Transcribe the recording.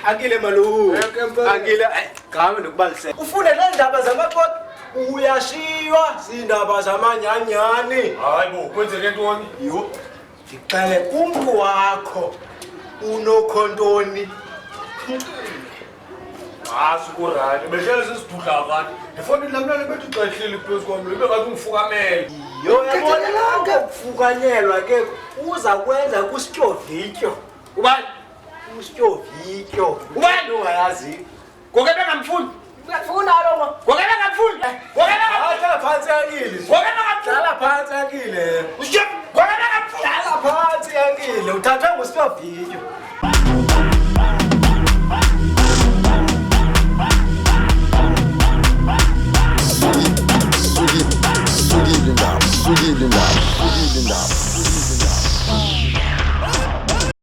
Akile maluhu. Akile qhawe nokubalisela. Ufune le ndaba zamaqoqo uyashiywa zindaba zamanyanyani. Hayibo, kwenzeke ntoni? Yo. Ngicela umuntu wakho unokhontoni. Sikurani, behlele sisidudla abantu. Ndifonile lamnana bethi xa ehleli phezu kwam, libe ngathi ungifukamele. Yo, yabona lonke ukufukanyelwa ke uza kwenza kusithovityo. Ubani? Kusithovityo. Ubani ungayazi? Ngoke bengamfuni. Uyafuna lo. Ngoke bengamfuni. Ngoke bengamfuni. Hlala phansi yakile. Ngoke bengamfuni. Hlala phansi yakile. Usijep. Ngoke bengamfuni. Hlala phansi yakile. Uthathwe ngusithovityo.